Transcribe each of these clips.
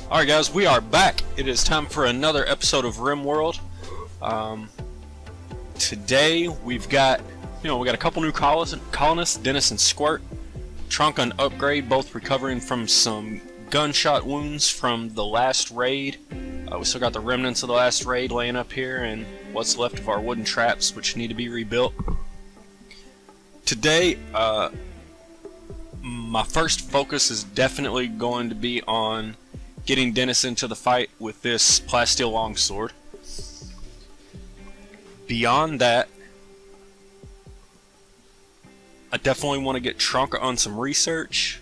Alright guys, we are back. It is time for another episode of Rimworld. Today we've got, we got a couple new colonists, Dennis and Squirt. Trunk on upgrade, both recovering from some gunshot wounds from the last raid. We still got the remnants of the last raid laying up here and what's left of our wooden traps, which need to be rebuilt. Today, my first focus is definitely going to be on getting Dennis into the fight with this plasteel longsword. Beyond that, I definitely want to get Trunk on some research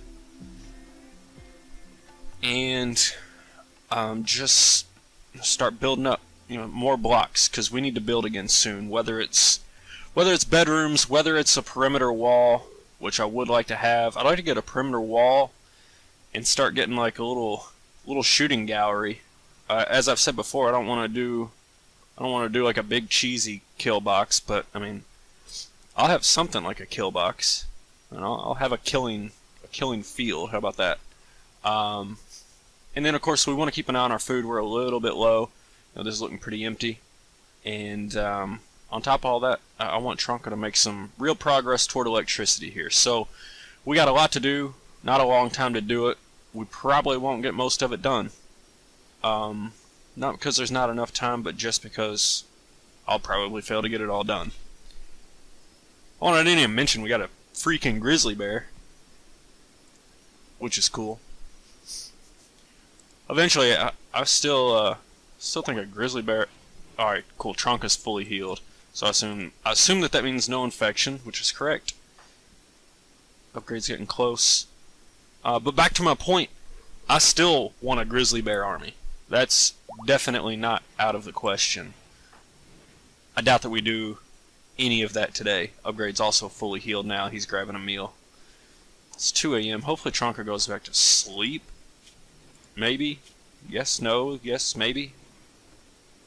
and just start building up, more blocks, because we need to build again soon. Whether it's bedrooms, whether it's a perimeter wall, which I would like to have. I'd like to get a perimeter wall and start getting like a little shooting gallery. As I've said before, I don't want to do like a big cheesy kill box, but I mean, I'll have something like a kill box, and I'll have a killing field. How about that? And then of course we want to keep an eye on our food. We're a little bit low. This is looking pretty empty, and on top of all that, I want Trunka to make some real progress toward electricity here. So we got a lot to do. Not a long time to do it. We probably won't get most of it done. Not because there's not enough time, but just because I'll probably fail to get it all done. Oh, and I didn't even mention we got a freaking grizzly bear, which is cool. Eventually, I still think a grizzly bear. All right, cool. Trunk is fully healed, so I assume that means no infection, which is correct. Upgrade's getting close. But back to my point, I still want a grizzly bear army. That's definitely not out of the question. I doubt that we do any of that today. Upgrade's also fully healed now. He's grabbing a meal. It's 2 a.m. Hopefully Trunka goes back to sleep. Maybe. Yes, no, yes, maybe.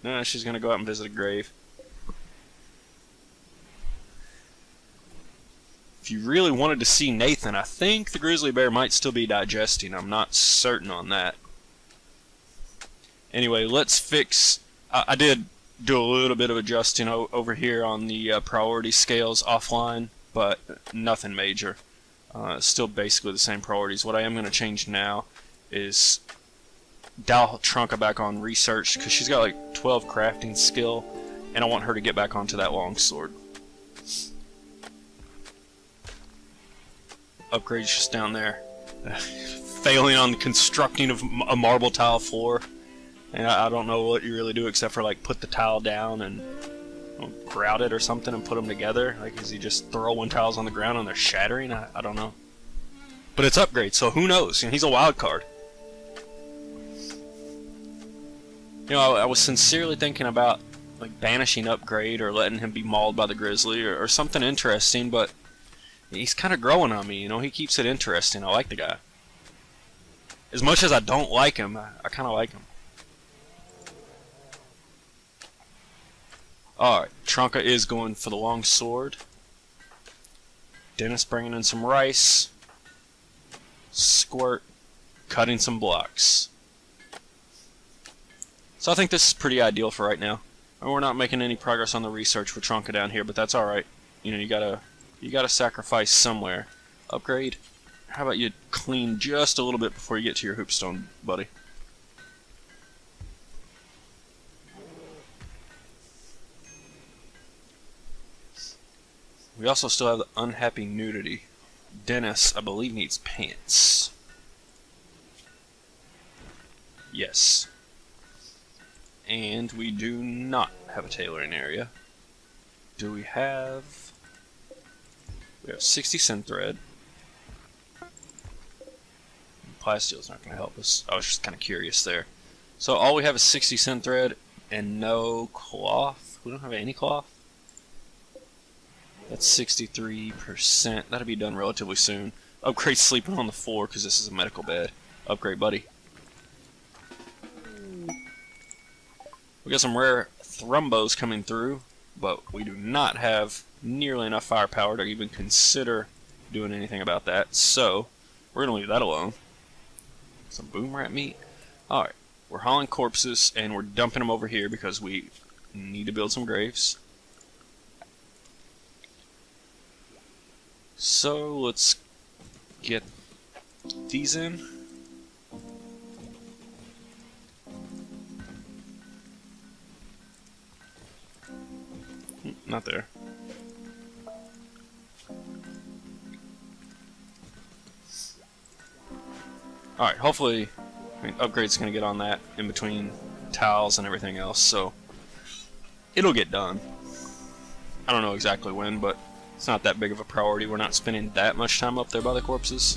No, she's going to go out and visit a grave. If you really wanted to see Nathan, I think the grizzly bear might still be digesting. I'm not certain on that. Anyway, let's fix... I did do a little bit of adjusting over here on the priority scales offline, but nothing major. Still basically the same priorities. What I am going to change now is dial Trunka back on research, because she's got like 12 crafting skill, and I want her to get back onto that longsword. Upgrade's just down there. Failing on constructing of a marble tile floor. And I don't know what you really do except for like put the tile down and grout it or something and put them together. Like, is he just throwing tiles on the ground and they're shattering? I don't know. But it's Upgrade, so who knows? He's a wild card. I was sincerely thinking about like banishing Upgrade or letting him be mauled by the grizzly or something interesting, but he's kind of growing on me. He keeps it interesting. I like the guy. As much as I don't like him, I kind of like him. Alright, Trunka is going for the long sword. Dennis bringing in some rice. Squirt cutting some blocks. So I think this is pretty ideal for right now. And we're not making any progress on the research for Trunka down here, but that's alright. You gotta sacrifice somewhere. Upgrade. How about you clean just a little bit before you get to your hoopstone, buddy? We also still have the unhappy nudity. Dennis, I believe, needs pants. Yes. And we do not have a tailoring area. Do we have... We have 60 synthread. Plasteel's not going to help us. I was just kind of curious there. So all we have is 60 synthread and no cloth. We don't have any cloth. That's 63%. That'll be done relatively soon. Upgrade sleeping on the floor because this is a medical bed. Upgrade, buddy. We got some rare thrumbos coming through, but we do not have nearly enough firepower to even consider doing anything about that. So we're gonna leave that alone. Some boom rat meat. Alright, we're hauling corpses and we're dumping them over here because we need to build some graves. So let's get these in. Not there. Alright, hopefully, Upgrade's going to get on that in between tiles and everything else, so it'll get done. I don't know exactly when, but it's not that big of a priority. We're not spending that much time up there by the corpses.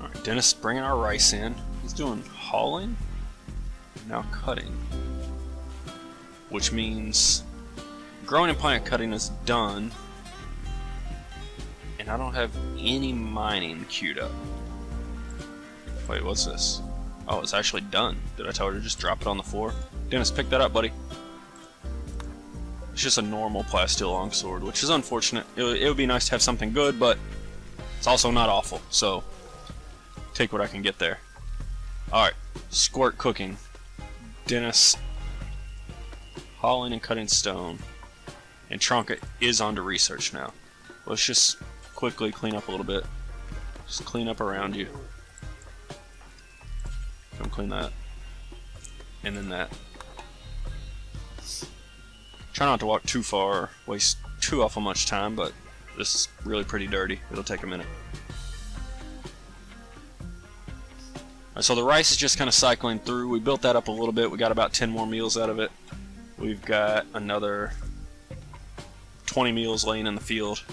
Alright, Dennis bringing our rice in. He's doing hauling, now cutting. Which means growing and plant cutting is done. And I don't have any mining queued up. Wait, what's this? Oh, it's actually done. Did I tell her to just drop it on the floor? Dennis, pick that up, buddy. It's just a normal plasteel longsword, which is unfortunate. It would be nice to have something good, but it's also not awful. So, take what I can get there. Alright, squirt cooking. Dennis, hauling and cutting stone. And Tronka is on to research now. Let's just quickly clean up a little bit. Just clean up around you. Come clean that. And then that. Try not to walk too far or waste too awful much time, but this is really pretty dirty. It'll take a minute. Alright, so the rice is just kind of cycling through. We built that up a little bit. We got about 10 more meals out of it. We've got another 20 meals laying in the field.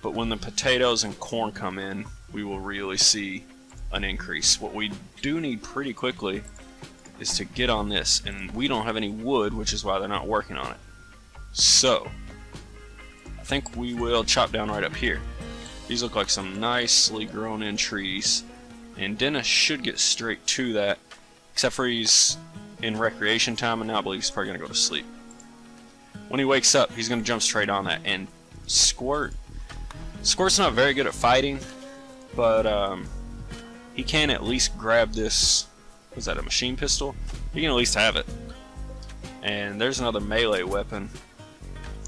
But when the potatoes and corn come in, we will really see an increase. What we do need pretty quickly is to get on this, and we don't have any wood, which is why they're not working on it. So, I think we will chop down right up here. These look like some nicely grown in trees, and Dennis should get straight to that, except for he's in recreation time, and now I believe he's probably going to go to sleep. When he wakes up, he's going to jump straight on that, and Squirt's not very good at fighting, but he can at least grab this. Was that a machine pistol? He can at least have it. And there's another melee weapon.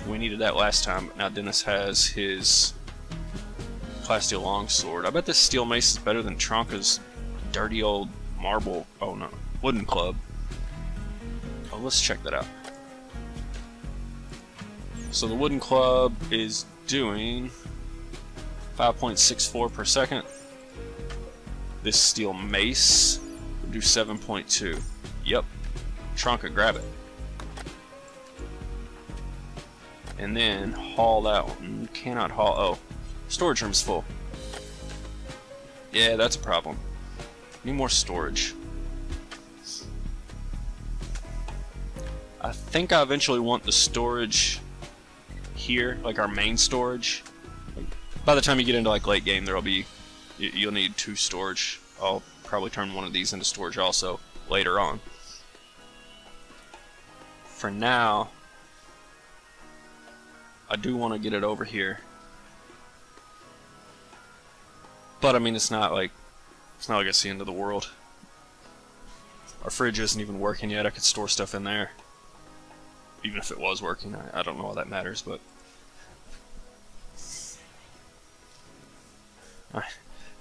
We needed that last time, but now Dennis has his plasteel longsword. I bet this steel mace is better than Tronka's dirty old marble. Oh no, wooden club. Oh, let's check that out. So the wooden club is doing 5.64 per second. This steel mace will do 7.2. Yep. Tronka, grab it. And then haul that one. Cannot haul. Oh, storage room's full. Yeah, that's a problem. Need more storage. I think I eventually want the storage here, like our main storage. By the time you get into like late game, there'll be, you'll need 2 storage. I'll probably turn one of these into storage also later on. For now, I do want to get it over here. But I mean, it's not like it's the end of the world. Our fridge isn't even working yet. I could store stuff in there. Even if it was working, I don't know why that matters, but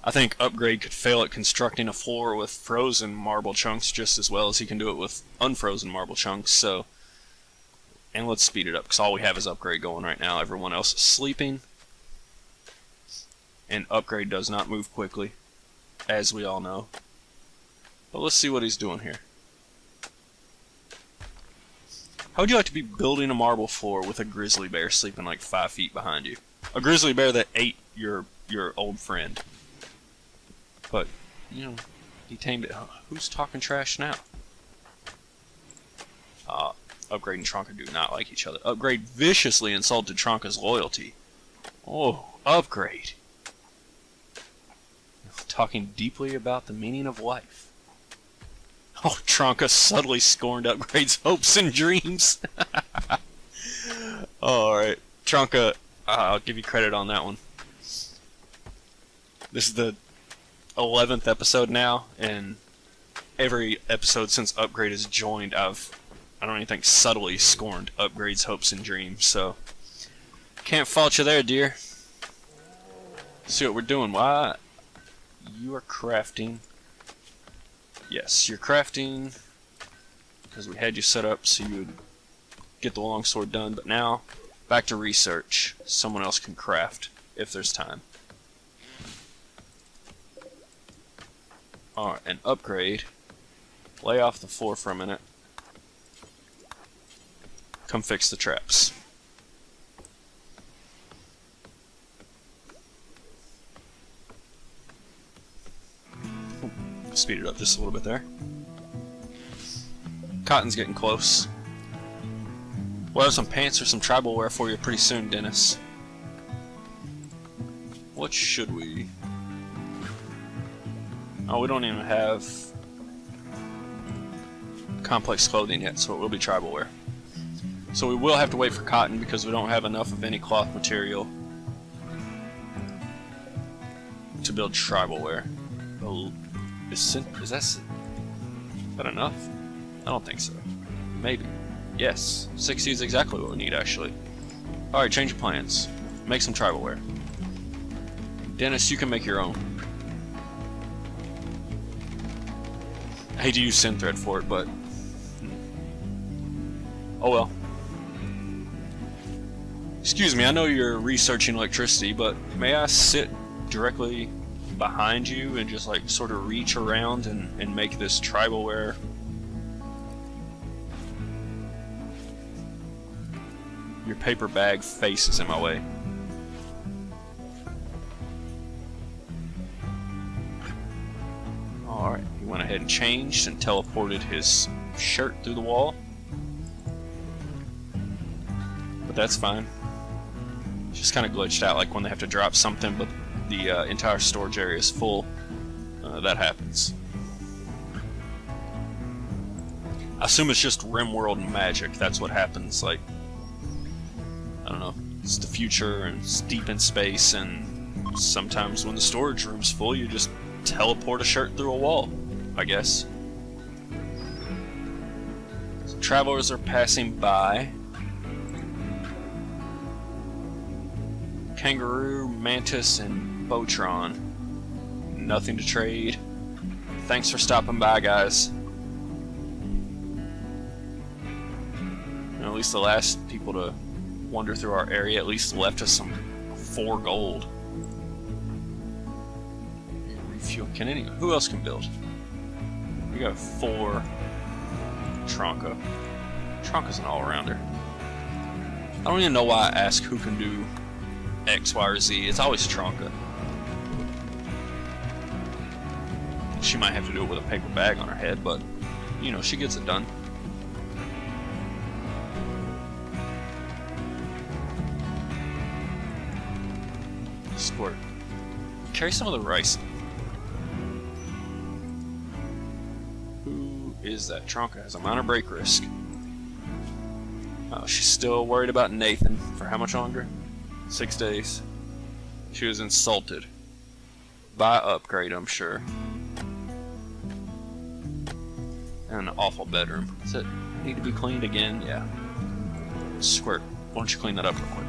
I think Upgrade could fail at constructing a floor with frozen marble chunks just as well as he can do it with unfrozen marble chunks, so... And let's speed it up, because all we have is Upgrade going right now. Everyone else is sleeping. And Upgrade does not move quickly, as we all know. But let's see what he's doing here. How would you like to be building a marble floor with a grizzly bear sleeping like 5 feet behind you? A grizzly bear that ate your old friend. But, you know, he tamed it. Who's talking trash now? Upgrade and Tronka do not like each other. Upgrade viciously insulted Tronka's loyalty. Oh, Upgrade. Talking deeply about the meaning of life. Oh, Tronka subtly scorned Upgrade's hopes and dreams. Alright, Tronka, I'll give you credit on that one. This is the 11th episode now, and every episode since Upgrade has joined, I don't even think subtly scorned Upgrade's hopes and dreams, so can't fault you there, dear. See what we're doing. Why? You are crafting. Yes, you're crafting because we had you set up so you would get the longsword done, but now back to research. Someone else can craft if there's time. Alright, and Upgrade. Lay off the floor for a minute. Come fix the traps. Speed it up just a little bit there. Cotton's getting close. We'll have some pants or some tribal wear for you pretty soon, Dennis. What should we... Oh, we don't even have complex clothing yet, so it will be tribal wear. So we will have to wait for cotton because we don't have enough of any cloth material to build tribal wear. Oh, is that enough? I don't think so. Maybe. Yes. 60 is exactly what we need, actually. Alright, change your plans. Make some tribal wear. Dennis, you can make your own. I hate to use synthread for it, but... oh well. Excuse me, I know you're researching electricity, but may I sit directly behind you and just like sort of reach around and make this tribal wear? Your paper bag face is in my way. Alright, he went ahead and changed and teleported his shirt through the wall. But that's fine. It's just kind of glitched out, like when they have to drop something but the entire storage area is full. That happens. I assume it's just Rimworld magic. That's what happens. Like, I don't know. It's the future and it's deep in space, and sometimes when the storage room's full, you just teleport a shirt through a wall, I guess. So travelers are passing by. Kangaroo, mantis, and Botron. Nothing to trade. Thanks for stopping by, guys. At least the last people to wander through our area at least left us some 4 gold. Refuel. Who else can build? We got 4 Tronka. Tronka's an all-rounder. I don't even know why I ask who can do X, Y, or Z. It's always Tronka. She might have to do it with a paper bag on her head, but, you know, she gets it done. Squirt. Carry some of the rice. Who is that? Tronka has a minor break risk. Oh, she's still worried about Nathan. For how much longer? 6 days. She was insulted. By Upgrade, I'm sure. And an awful bedroom. Does it need to be cleaned again? Yeah. Squirt, why don't you clean that up real quick?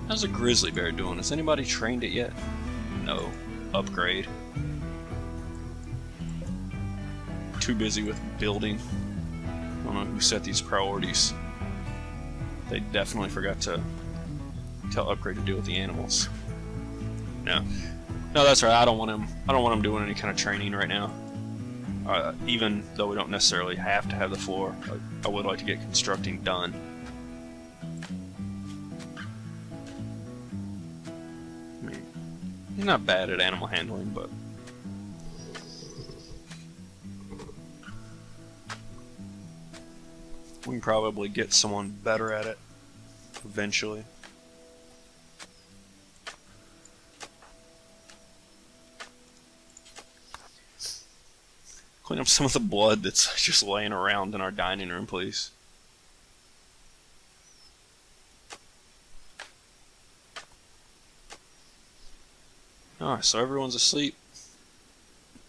How's a grizzly bear doing? Has anybody trained it yet? No. Upgrade. Too busy with building. I don't know who set these priorities. They definitely forgot to tell Upgrade to deal with the animals. No. No, that's right. I don't want him doing any kind of training right now. Even though we don't necessarily have to have the floor, I would like to get constructing done. I mean, he's not bad at animal handling, but we can probably get someone better at it eventually. Clean up some of the blood that's just laying around in our dining room, please. Alright, so everyone's asleep.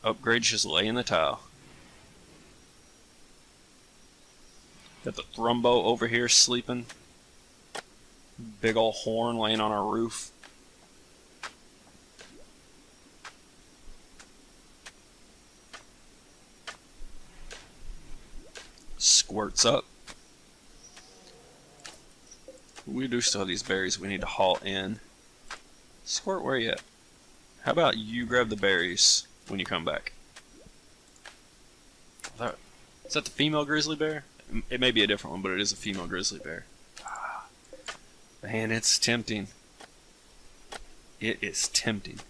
Upgrade's just laying the tile. Got the Thrumbo over here sleeping. Big ol' horn laying on our roof. Squirts up. We do still have these berries we need to haul in. Squirt, where you at? How about you grab the berries when you come back? Is that the female grizzly bear? It may be a different one, but it is a female grizzly bear. Man, it's tempting. It is tempting.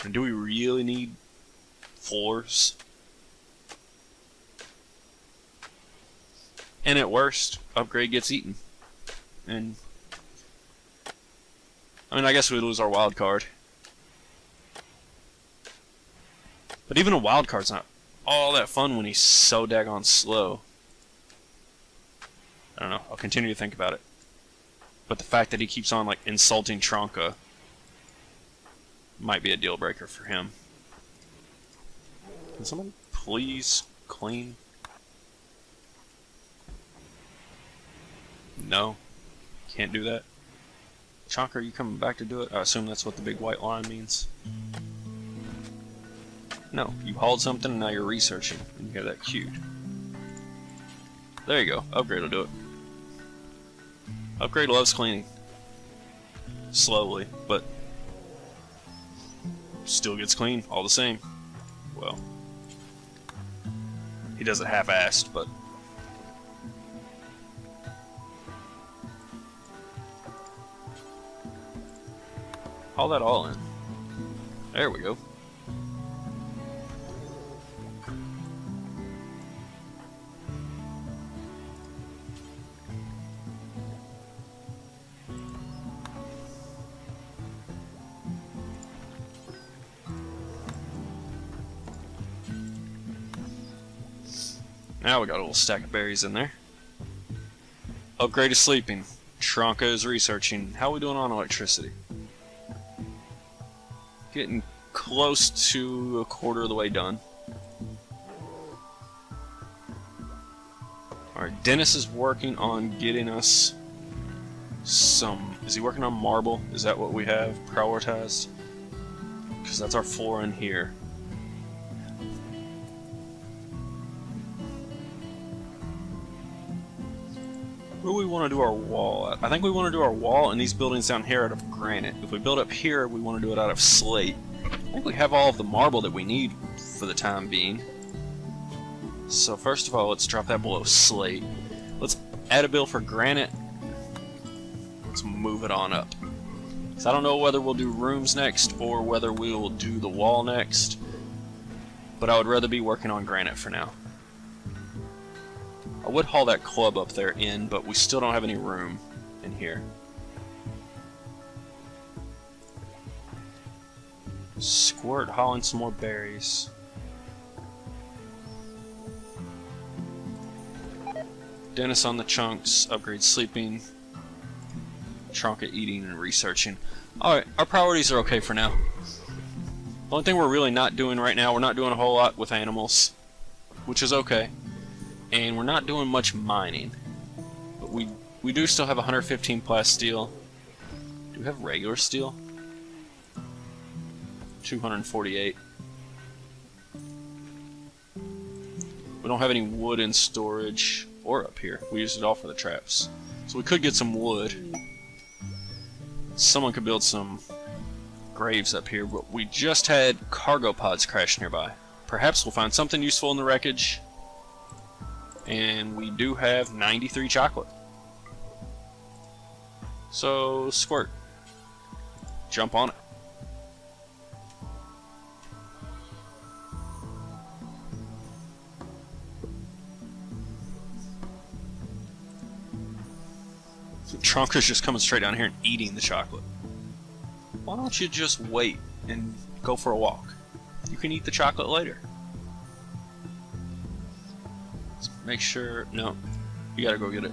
And do we really need floors? And at worst, upgrade gets eaten. And I mean, I guess we lose our wild card. But even a wild card's not all that fun when he's so daggone slow. I don't know. I'll continue to think about it. But the fact that he keeps on like insulting Tronka might be a deal breaker for him. Can someone please clean? No. Can't do that. Chonk, are you coming back to do it? I assume that's what the big white line means. No, you hauled something and now you're researching. And you have that queued. There you go. Upgrade will do it. Upgrade loves cleaning. Slowly, but still gets clean all the same. Well, he does it half-assed, but haul that all in. There we go. Now we got a little stack of berries in there. Upgrade is sleeping. Tronka is researching. How are we doing on electricity? Getting close to a quarter of the way done. Alright, Dennis is working on getting us some... Is he working on marble? Is that what we have prioritized? Because that's our floor in here. Where do we want to do our wall at? I think we want to do our wall and these buildings down here out of granite. If we build up here, we want to do it out of slate. I think we have all of the marble that we need for the time being. So first of all, let's drop that below slate. Let's add a bill for granite. Let's move it on up. So I don't know whether we'll do rooms next or whether we will do the wall next. But I would rather be working on granite for now. I would haul that club up there in, but we still don't have any room in here. Squirt hauling some more berries. Dennis on the chunks, upgrade sleeping, Tronka eating and researching. Alright, our priorities are okay for now. The only thing we're really not doing right now, we're not doing a whole lot with animals, which is okay. And we're not doing much mining. But we do still have 115 plasteel. Do we have regular steel? 248. We don't have any wood in storage or up here. We used it all for the traps. So we could get some wood. Someone could build some graves up here, but we just had cargo pods crash nearby. Perhaps we'll find something useful in the wreckage. And we do have 93 chocolate. So, Squirt. Jump on it. Tronka's just coming straight down here and eating the chocolate. Why don't you just wait and go for a walk? You can eat the chocolate later. Make sure... No. You gotta go get it.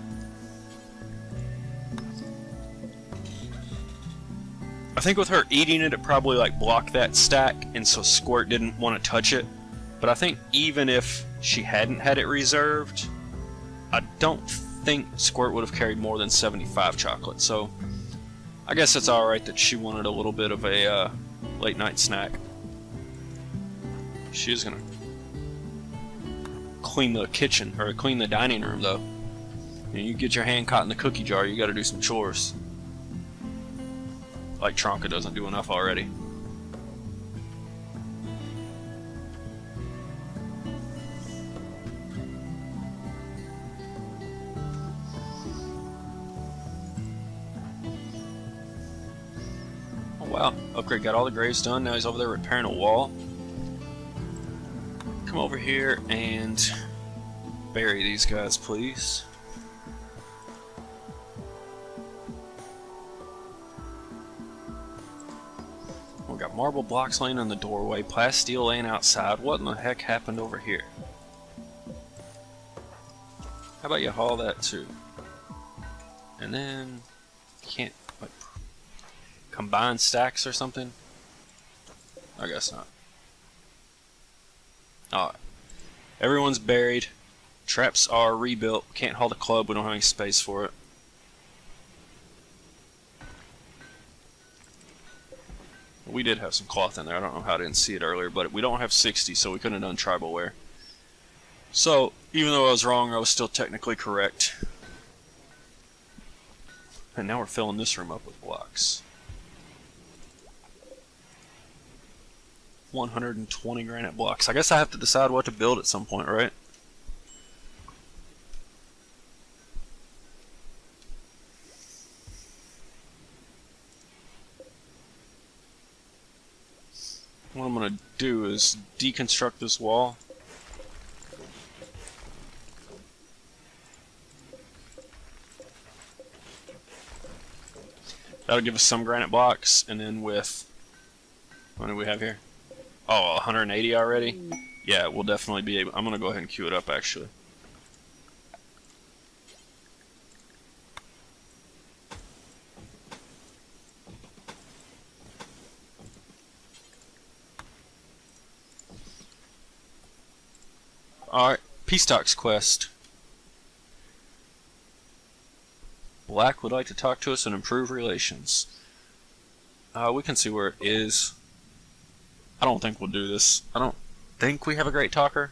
think with her eating it, it probably like blocked that stack, and so Squirt didn't want to touch it. But I think even if she hadn't had it reserved, I don't think Squirt would have carried more than 75 chocolate. So I guess it's alright that she wanted a little bit of a late night snack. She is gonna clean the kitchen, or clean the dining room though. You get your hand caught in the cookie jar, you gotta do some chores. Like Tronka doesn't do enough already. Oh wow, Upgrade got all the graves done, now he's over there repairing a wall. Come over here and bury these guys, please. We got marble blocks laying in the doorway, plasteel laying outside. What in the heck happened over here? How about you haul that too? And then can't like combine stacks or something? I guess not. Alright. Everyone's buried. Traps are rebuilt. Can't haul the club, we don't have any space for it. We did have some cloth in there. I don't know how I didn't see it earlier, but we don't have 60, so we couldn't have done tribal wear. So, even though I was wrong, I was still technically correct. And now we're filling this room up with blocks. 120 granite blocks. I guess I have to decide what to build at some point, right? What I'm going to do is deconstruct this wall. That'll give us some granite blocks, and then with... What do we have here? Oh, 180 already? Yeah, we'll definitely be able... I'm going to go ahead and queue it up, actually. Alright, Peace Talks quest. Black would like to talk to us and improve relations. We can see where it is. I don't think we'll do this. I don't think we have a great talker.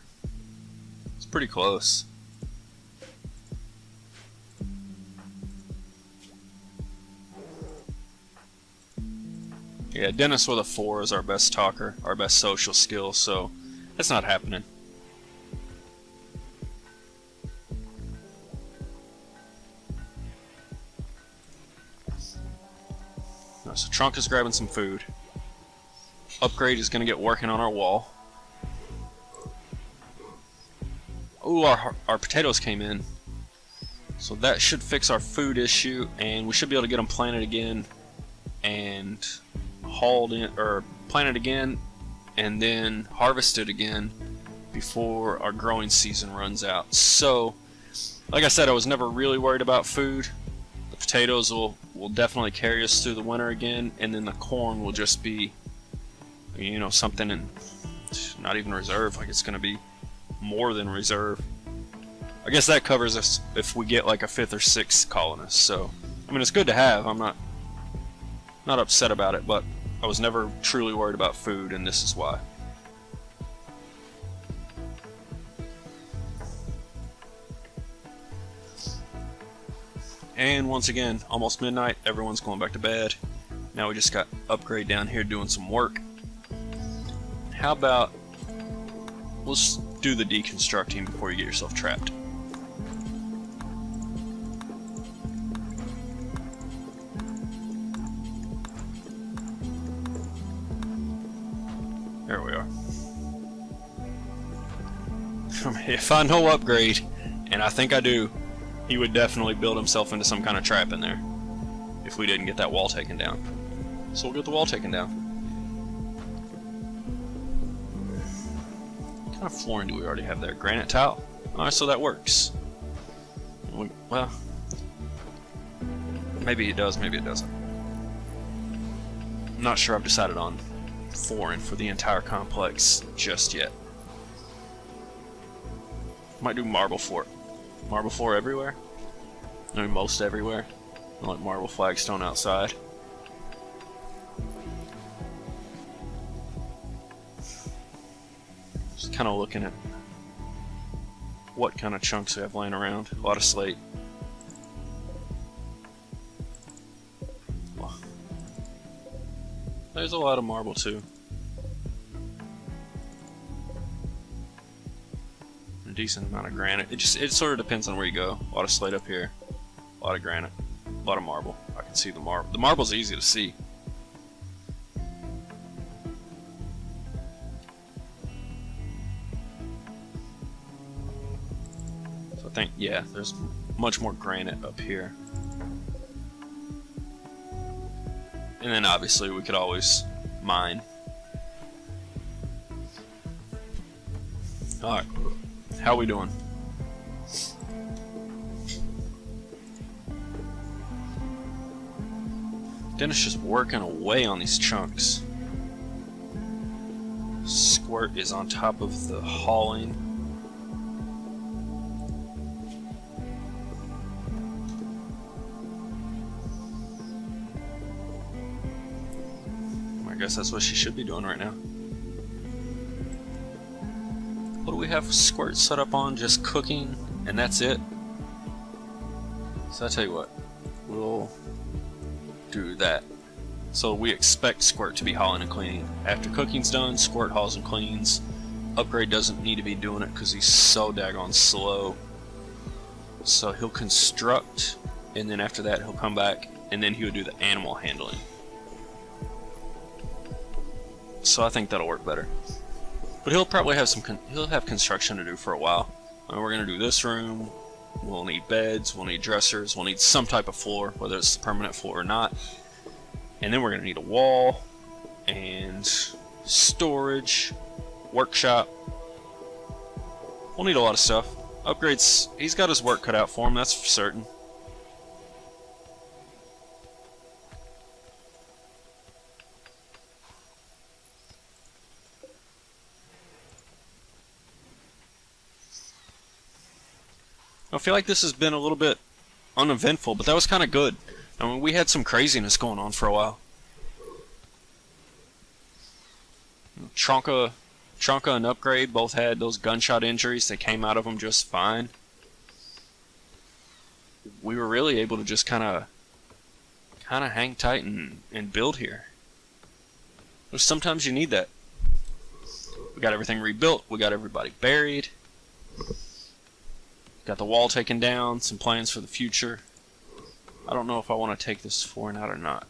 It's pretty close. Yeah, Dennis with a 4 is our best talker, our best social skill, so that's not happening. So Trunk is grabbing some food. Upgrade is going to get working on our wall. Ooh, our potatoes came in. So that should fix our food issue, and we should be able to get them planted again and hauled in, or planted again and then harvested again before our growing season runs out. So, like I said, I was never really worried about food. The potatoes will definitely carry us through the winter again, and then the corn will just be, you know, something in, not even reserve, like it's going to be more than reserve. I guess that covers us if we get like a 5th or 6th colonist. So, I mean, it's good to have. I'm not upset about it, but I was never truly worried about food, and this is why. And once again, almost midnight, everyone's going back to bed. Now we just got Upgrade down here doing some work. How about, let's do the deconstructing before you get yourself trapped. There we are. If I know Upgrade, and I think I do, he would definitely build himself into some kind of trap in there if we didn't get that wall taken down. So we'll get the wall taken down. What kind of flooring do we already have there? Granite tile? Alright, so that works. Well, maybe it does, maybe it doesn't. not sure I've decided on flooring for the entire complex just yet. Might do marble floor. Marble floor everywhere? I mean, most everywhere. I like marble flagstone outside. Just kind of looking at what kind of chunks we have laying around. A lot of slate. There's a lot of marble too. A decent amount of granite. It sort of depends on where you go. A lot of slate up here. A lot of granite. A lot of marble. I can see the marble. The marble's easy to see. So I think, yeah, there's much more granite up here. And then obviously we could always mine. Alright, how are we doing? Dennis just working away on these chunks. Squirt is on top of the hauling. I guess that's what she should be doing right now. What do we have Squirt set up on? Just cooking, and that's it. So I tell you what, we'll do that. So we expect Squirt to be hauling and cleaning. After cooking's done, Squirt hauls and cleans. Upgrade doesn't need to be doing it because he's so daggone slow. So he'll construct, and then after that he'll come back, and then he would do the animal handling. So I think that'll work better. But he'll probably have he'll have construction to do for a while. I mean, we're gonna do this room. We'll need beds. We'll need dressers. We'll need some type of floor, whether it's the permanent floor or not. And then we're gonna need a wall and storage, workshop. We'll need a lot of stuff. Upgrades. He's got his work cut out for him. That's for certain. I feel like this has been a little bit uneventful, but that was kind of good. I mean, we had some craziness going on for a while. Tronka and Upgrade both had those gunshot injuries. They came out of them just fine. We were really able to just kind of hang tight and build here. Which sometimes you need that. We got everything rebuilt. We got everybody buried. Got the wall taken down, some plans for the future. I don't know if I want to take this flooring out or not.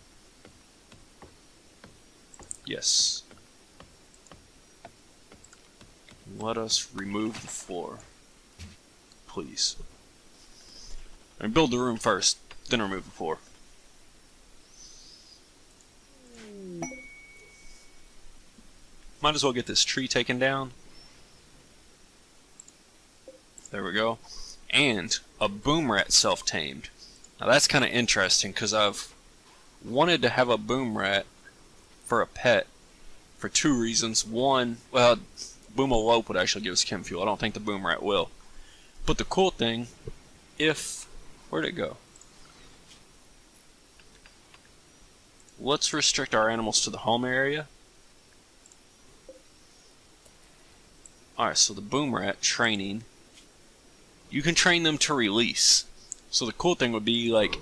Yes. Let us remove the floor. Please. And build the room first, then remove the floor. Might as well get this tree taken down. There we go. And a boom rat self-tamed. Now that's kind of interesting because I've wanted to have a boom rat for a pet for two reasons. One, well, Boomalope would actually give us chem fuel. I don't think the boom rat will. But the cool thing, where'd it go? Let's restrict our animals to the home area. Alright, so the boom rat training. You can train them to release. So the cool thing would be, like,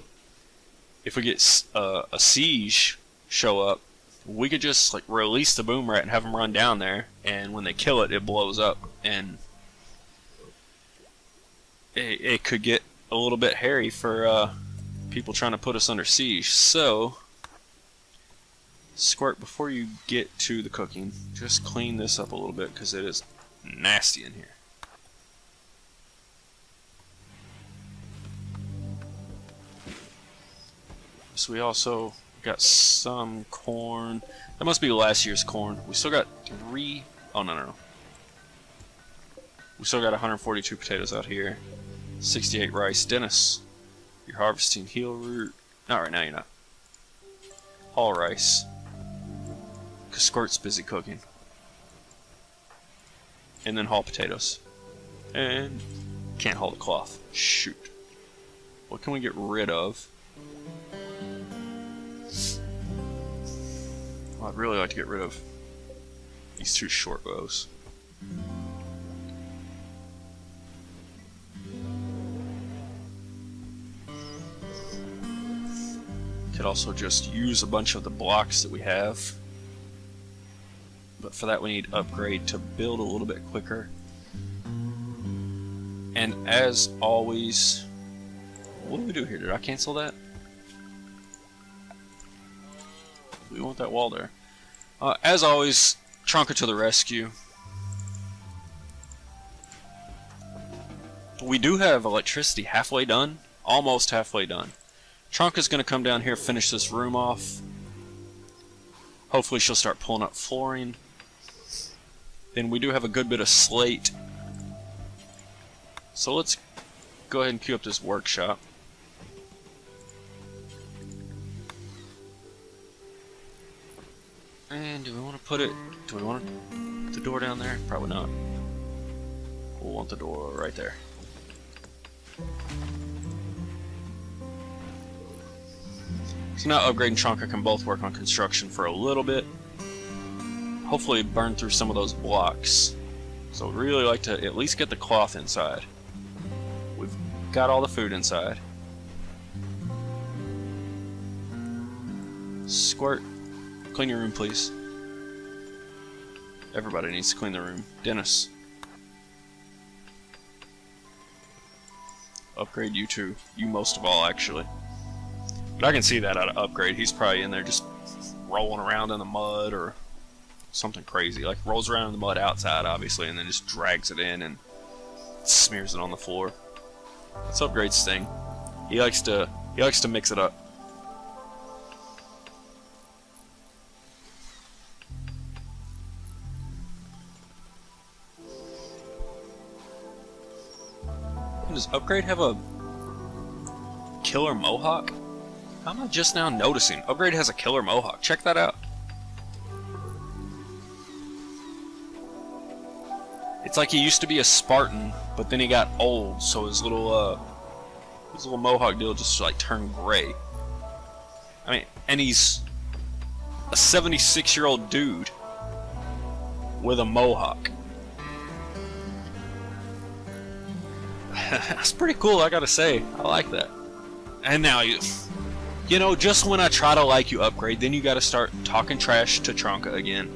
if we get a siege show up, we could just like release the boom rat and have them run down there, and when they kill it, it blows up, and it could get a little bit hairy for people trying to put us under siege. So, Squirt, before you get to the cooking, just clean this up a little bit because it is nasty in here. So we also got some corn. That must be last year's corn. We still got three. Oh, no. We still got 142 potatoes out here. 68 rice. Dennis, you're harvesting heel root. Not right now, you're not. All rice. because Squirt's busy cooking. And then haul potatoes. And can't haul the cloth. Shoot. What can we get rid of? Well, I'd really like to get rid of these 2 short bows. Could also just use a bunch of the blocks that we have. But for that we need upgrade to build a little bit quicker. And as always, what do we do here? Did I cancel that? We want that wall there. As always, Trunka to the rescue. We do have electricity halfway done. Almost halfway done. Trunka's going to come down here, finish this room off. Hopefully she'll start pulling up flooring. Then we do have a good bit of slate. So let's go ahead and queue up this workshop. And do we want to put it... Do we want the door down there? Probably not. We'll want the door right there. So now Upgrade and Trunka can both work on construction for a little bit. Hopefully burn through some of those blocks. So we'd really like to at least get the cloth inside. We've got all the food inside. Squirt, clean your room please. Everybody needs to clean their room. Dennis. Upgrade you too. You most of all actually. But I can see that out of Upgrade. He's probably in there just rolling around in the mud or something crazy. Like rolls around in the mud outside, obviously, and then just drags it in and smears it on the floor. That's Upgrade's thing. He likes to mix it up. Does Upgrade have a killer mohawk? How am I just now noticing? Upgrade has a killer mohawk. Check that out. It's like he used to be a Spartan, but then he got old, so his little mohawk deal just like turned gray. I mean, and he's a 76-year-old dude with a mohawk. That's pretty cool, I gotta say. I like that. And now you know, just when I try to like you, Upgrade, then you gotta start talking trash to Trunka again.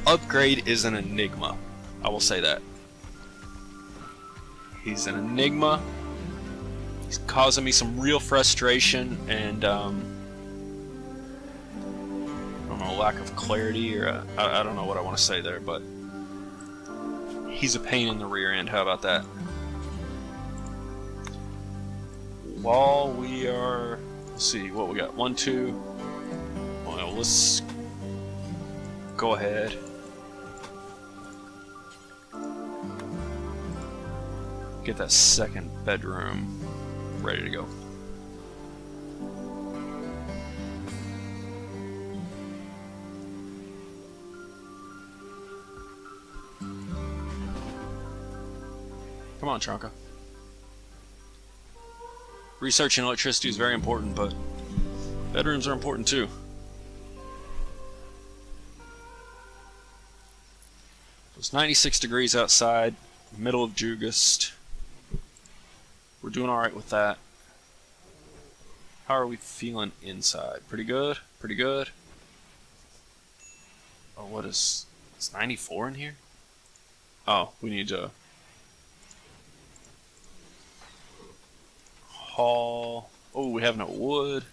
Upgrade is an enigma. I will say that. He's an enigma. He's causing me some real frustration and I don't know, lack of clarity, or I don't know what I want to say there, but he's a pain in the rear end. How about that? While we are, let's see what we got. 1, 2. Well, let's go ahead. Get that second bedroom ready to go. Come on, Trunka. Researching electricity is very important, but bedrooms are important too. It's 96 degrees outside, middle of Jugust. We're doing alright with that. How are we feeling inside? Pretty good? Pretty good? Oh, what is... It's 94 in here? Oh, we need to... haul... Oh, we have no wood.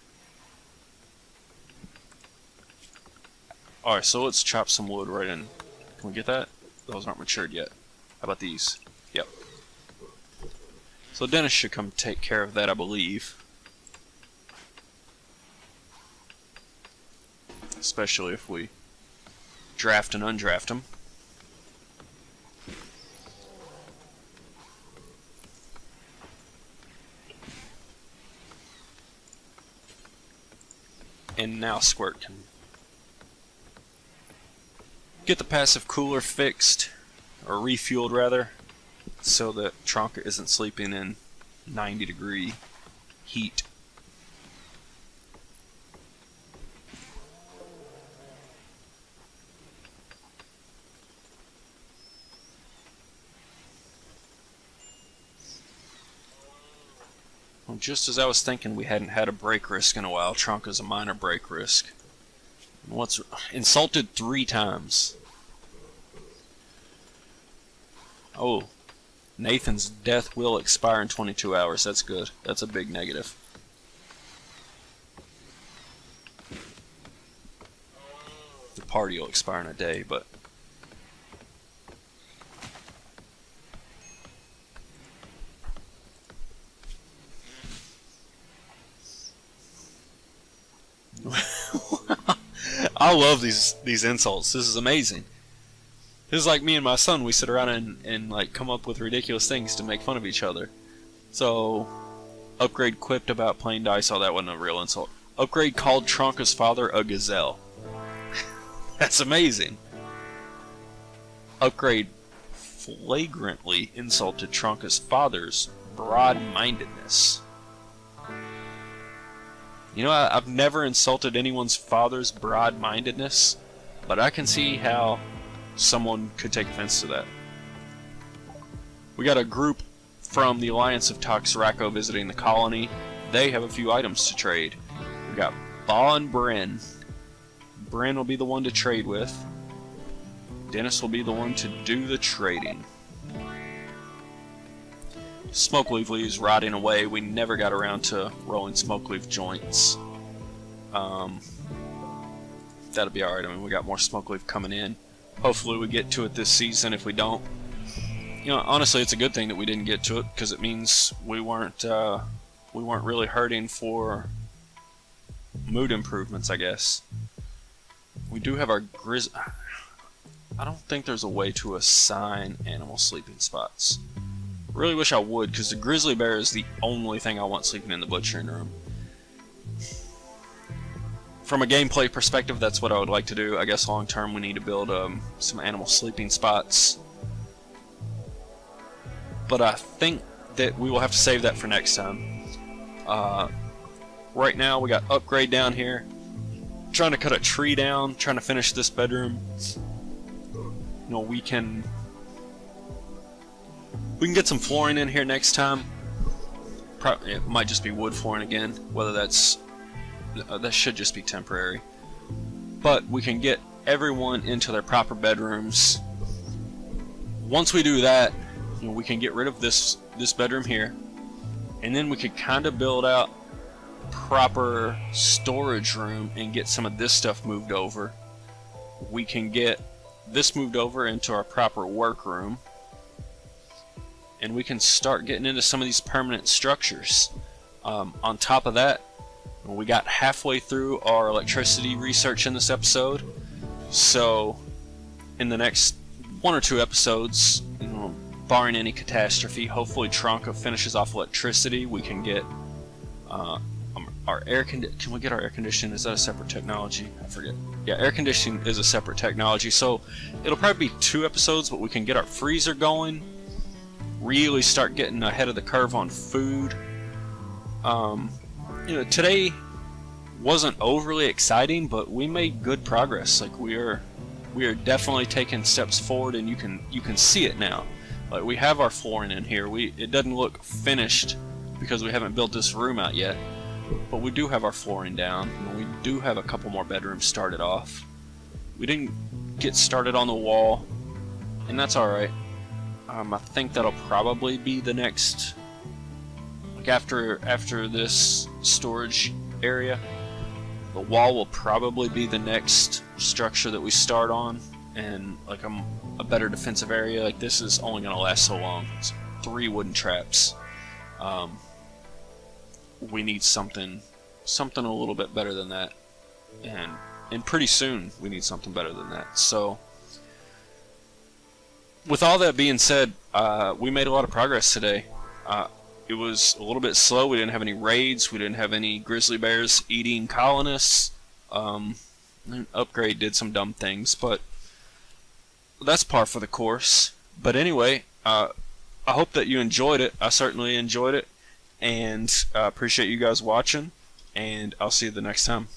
Alright, so let's chop some wood right in. Can we get that? Those aren't matured yet. How about these? Yep. So Dennis should come take care of that, I believe. Especially if we draft and undraft him. And now Squirt can get the passive cooler fixed, or refueled rather, so that Tronka isn't sleeping in 90-degree heat. Well, just as I was thinking we hadn't had a break risk in a while, Tronka's a minor break risk. What's insulted 3 times? Oh, Nathan's death will expire in 22 hours. That's good. That's a big negative. The party will expire in a day, but... I love these insults. This is amazing. This is like me and my son. We sit around and like come up with ridiculous things to make fun of each other. So, Upgrade quipped about playing dice. Oh, that wasn't a real insult. Upgrade called Tronka's father a gazelle. That's amazing. Upgrade flagrantly insulted Tronka's father's broad-mindedness. You know, I've never insulted anyone's father's broad-mindedness, but I can see how someone could take offense to that. We got a group from the Alliance of Toxraco visiting the colony. They have a few items to trade. We got Ba and Bryn. Bryn will be the one to trade with. Dennis will be the one to do the trading. Smoke leaf leaves rotting away. We never got around to rolling smoke leaf joints. That'll be alright. I mean, we got more smoke leaf coming in. Hopefully we get to it this season. If we don't, you know, honestly, it's a good thing that we didn't get to it, because it means we weren't really hurting for mood improvements, I guess. We do have our I don't think there's a way to assign animal sleeping spots. Really wish I would, because the grizzly bear is the only thing I want sleeping in the butchering room. From a gameplay perspective, that's what I would like to do. I guess long term we need to build some animal sleeping spots. But I think that we will have to save that for next time. Right now we got Upgrade down here. Trying to cut a tree down, trying to finish this bedroom. You know, we can get some flooring in here next time. Probably, it might just be wood flooring again. Whether that should just be temporary. But we can get everyone into their proper bedrooms. Once we do that, you know, we can get rid of this bedroom here, and then we could kind of build out proper storage room and get some of this stuff moved over. We can get this moved over into our proper workroom, and we can start getting into some of these permanent structures. On top of that, we got halfway through our electricity research in this episode, so in the next 1 or 2 episodes, you know, barring any catastrophe, hopefully Tronka finishes off electricity. We can get our can we get our air conditioning? Is that a separate technology? I forget. Yeah, air conditioning is a separate technology, so it'll probably be 2 episodes, but we can get our freezer going, really start getting ahead of the curve on food. You know, today wasn't overly exciting, but we made good progress. Like we are definitely taking steps forward, and you can see it now. Like we have our flooring in here. It doesn't look finished because we haven't built this room out yet, but we do have our flooring down, and we do have a couple more bedrooms started off. We didn't get started on the wall, and that's alright. I think that'll probably be the next, like after this storage area, the wall will probably be the next structure that we start on, and like a better defensive area. Like this is only going to last so long. It's 3 wooden traps. We need something a little bit better than that, and pretty soon we need something better than that. So with all that being said, we made a lot of progress today. It was a little bit slow. We didn't have any raids. We didn't have any grizzly bears eating colonists. Upgrade did some dumb things, but that's par for the course. But anyway, I hope that you enjoyed it. I certainly enjoyed it, and appreciate you guys watching, and I'll see you the next time.